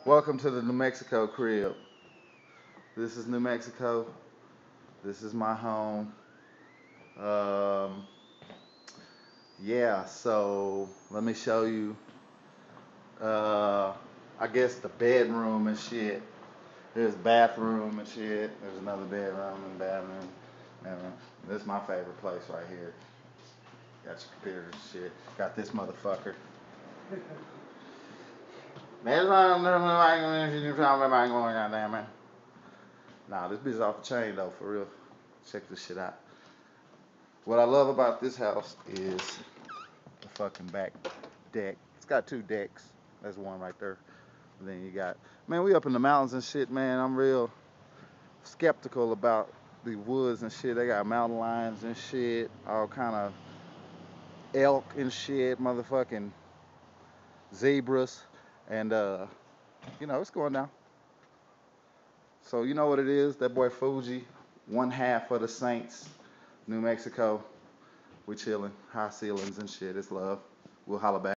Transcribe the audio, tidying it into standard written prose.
Welcome to the New Mexico crib. This is New Mexico. This is my home. Um, yeah, so let me show you. Uh, I guess the bedroom and shit. There's bathroom and shit. There's another bedroom and bathroom. Bedroom. This is my favorite place right here. Got your computer and shit. Got this motherfucker. There's not goddamn man. Nah, this bitch off the chain though, for real. Check this shit out. What I love about this house is the fucking back deck. It's got two decks. There's one right there. And then you got, man, we up in the mountains and shit, man. I'm real skeptical about the woods and shit. They got mountain lions and shit, all kind of elk and shit, motherfucking zebras, and it's going down. So you know what it is? That boy Fuji, one half of the Saints, New Mexico. We chilling, high ceilings and shit. It's love. We'll holla back.